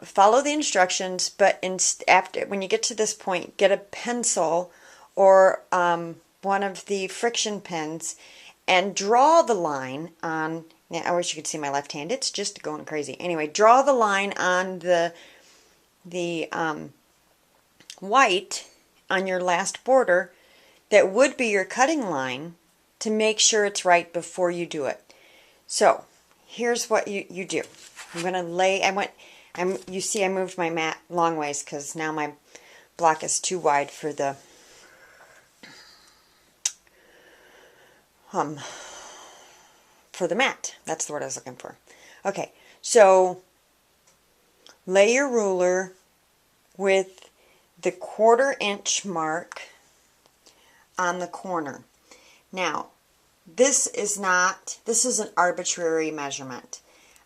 follow the instructions, but after when you get to this point, get a pencil or one of the friction pens and draw the line on. Now, I wish you could see my left hand. It's just going crazy. Anyway, draw the line on the white on your last border that would be your cutting line to make sure it's right before you do it. So here's what you do. I'm going to lay, you see I moved my mat long ways because now my block is too wide for the mat. That's the word I was looking for. Okay, so lay your ruler with the 1/4 inch mark on the corner. Now, this is an arbitrary measurement.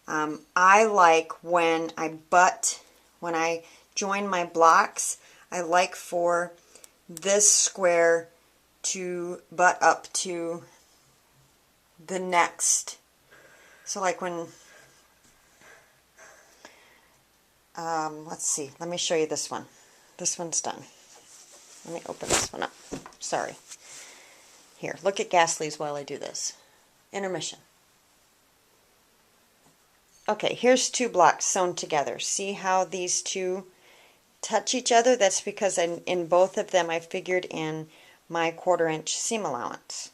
I like when I join my blocks, I like for this square to butt up to the next. So like when, let's see, let me show you this one. This one's done. Let me open this one up. Sorry. Here, look at gas leaves while I do this. Intermission. Okay, here's 2 blocks sewn together. See how these two touch each other? That's because in both of them I figured in my 1/4 inch seam allowance.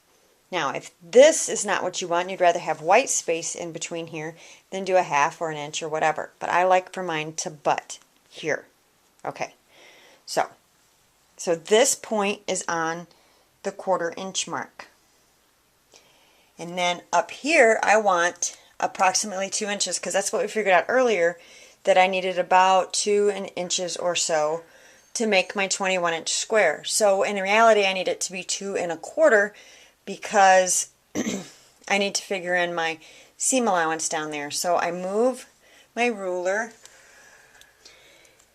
Now, if this is not what you want, you'd rather have white space in between here, then do a 1/2 or an inch or whatever. But I like for mine to butt here. Okay, so this point is on the 1/4 inch mark. And then up here I want approximately 2 inches because that's what we figured out earlier, that I needed about 2 inches or so to make my 21 inch square. So in reality I need it to be 2 1/4 because I need to figure in my seam allowance down there. So I move my ruler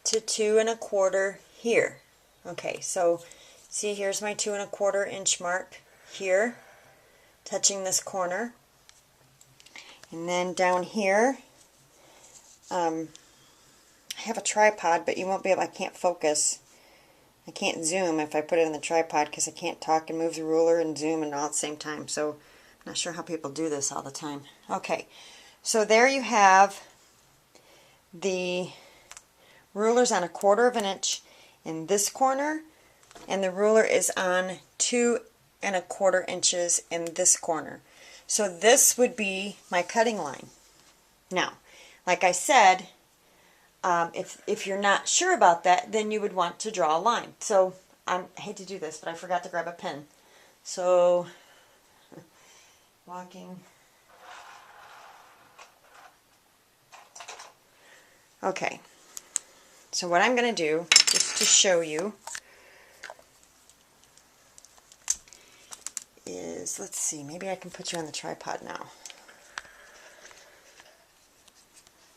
to 2 1/4 here. Okay, so see, here's my 2 1/4 inch mark here, touching this corner. And then down here, I have a tripod, but you won't be able, I can't focus. I can't zoom if I put it in the tripod because I can't talk and move the ruler and zoom and all at the same time. So I'm not sure how people do this all the time. Okay, so there you have the rulers on a 1/4 inch in this corner, and the ruler is on 2 1/4 inches in this corner. So this would be my cutting line. Now, like I said, if you're not sure about that, then you would want to draw a line. So I hate to do this, but I forgot to grab a pen. So walking. Okay. So what I'm going to do, just to show you, is, let's see, maybe I can put you on the tripod now.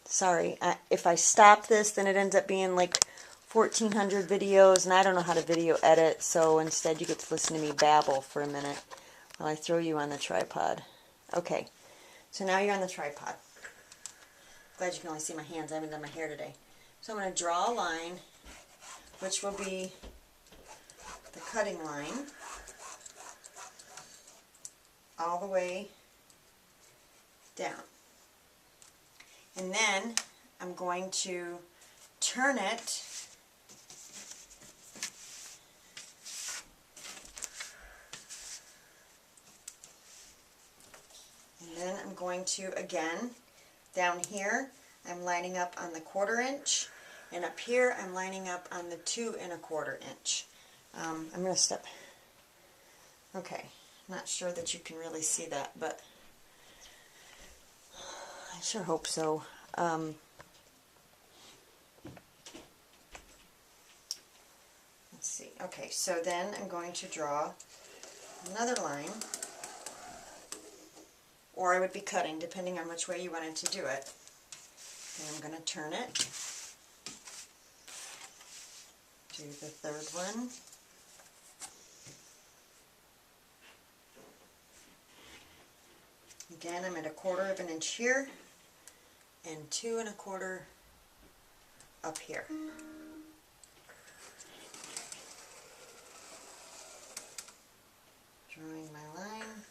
Sorry, if I stop this, then it ends up being like 1,400 videos, and I don't know how to video edit, so instead you get to listen to me babble for a minute while I throw you on the tripod. Okay, so now you're on the tripod. Glad you can only see my hands. I haven't done my hair today. So I'm going to draw a line, which will be the cutting line, all the way down. And then I'm going to turn it and then I'm going to, again, down here I'm lining up on the 1/4 inch, and up here I'm lining up on the 2 1/4 inch. I'm going to step, okay, not sure that you can really see that, but I sure hope so. Let's see. Okay, so then I'm going to draw another line, or I would be cutting, depending on which way you wanted to do it. And I'm going to turn it, do the third one. Again, I'm at a 1/4 inch here, and 2 1/4 up here. Drawing my line.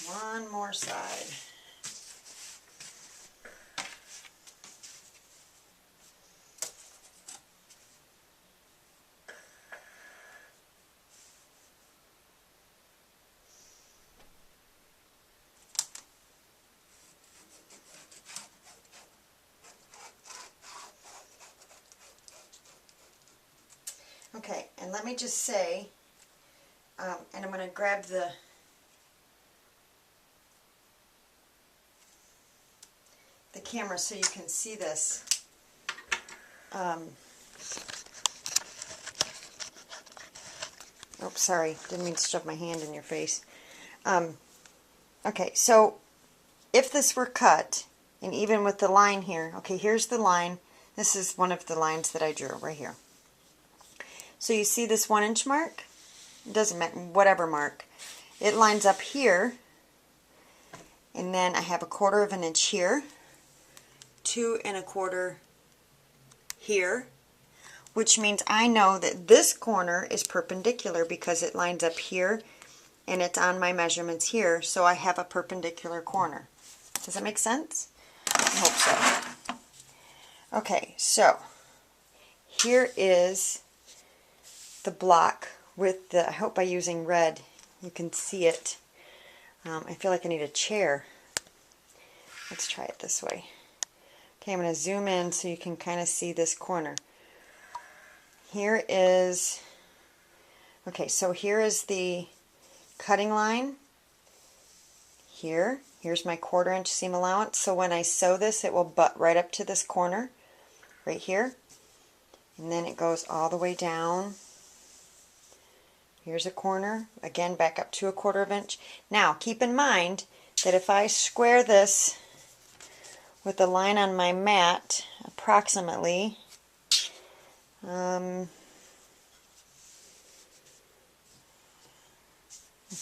One more side. Okay, and let me just say, and I'm going to grab the camera so you can see this. Oops, sorry, didn't mean to shove my hand in your face. Okay, so if this were cut, and even with the line here, okay, here's the line. This is one of the lines that I drew right here. So you see this 1-inch mark? It doesn't matter, whatever mark. It lines up here, and then I have 1/4 of an inch here, 2 1/4 here, which means I know that this corner is perpendicular because it lines up here and it's on my measurements here, so I have a perpendicular corner. Does that make sense? I hope so. Okay, so here is the block with the, I hope by using red you can see it. I feel like I need a chair. Let's try it this way. Okay, I'm going to zoom in so you can kind of see this corner. Here is, okay, so here is the cutting line. Here's my 1/4 inch seam allowance. So when I sew this, it will butt right up to this corner, right here. And then it goes all the way down. Here's a corner, again back up to 1/4 inch. Now keep in mind that if I square this with the line on my mat approximately, okay,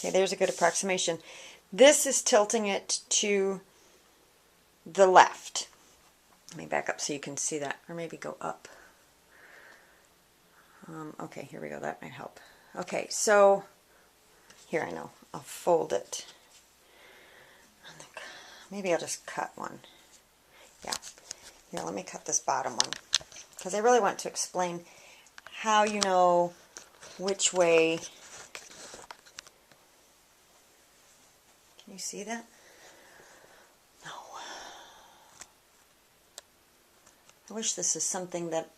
there's a good approximation. This is tilting it to the left. Let me back up so you can see that, or maybe go up. Okay, here we go, that might help. Okay, so here, I know, I'll fold it. Maybe I'll just cut one. Yeah, here, let me cut this bottom one, because I really want to explain how you know which way. Can you see that? No. I wish this is something that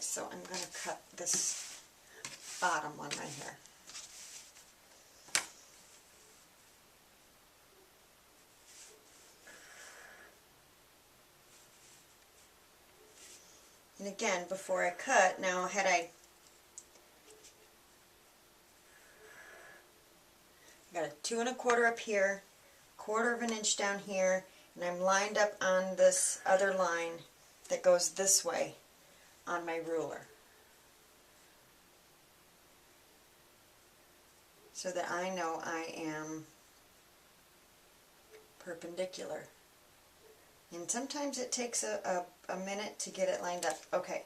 so I'm going to cut this bottom one right here. And again, before I cut, now had I got a 2 1/4 up here, 1/4 of an inch down here, and I'm lined up on this other line that goes this way on my ruler, so that I know I am perpendicular. And sometimes it takes a minute to get it lined up. Okay.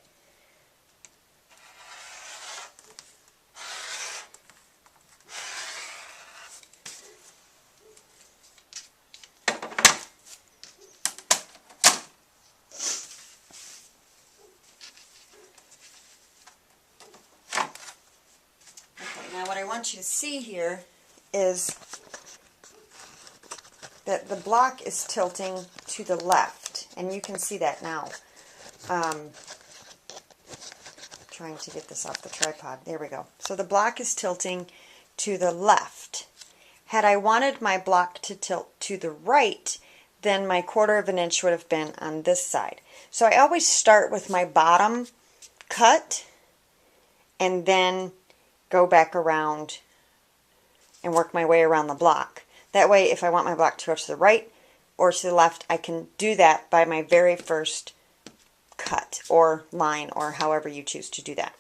Now what I want you to see here is that the block is tilting to the left, and you can see that now. Trying to get this off the tripod. There we go. So the block is tilting to the left. Had I wanted my block to tilt to the right, then my 1/4 of an inch would have been on this side. So I always start with my bottom cut and then go back around and work my way around the block. That way, if I want my block to go to the right or to the left, I can do that by my very first cut or line, or however you choose to do that.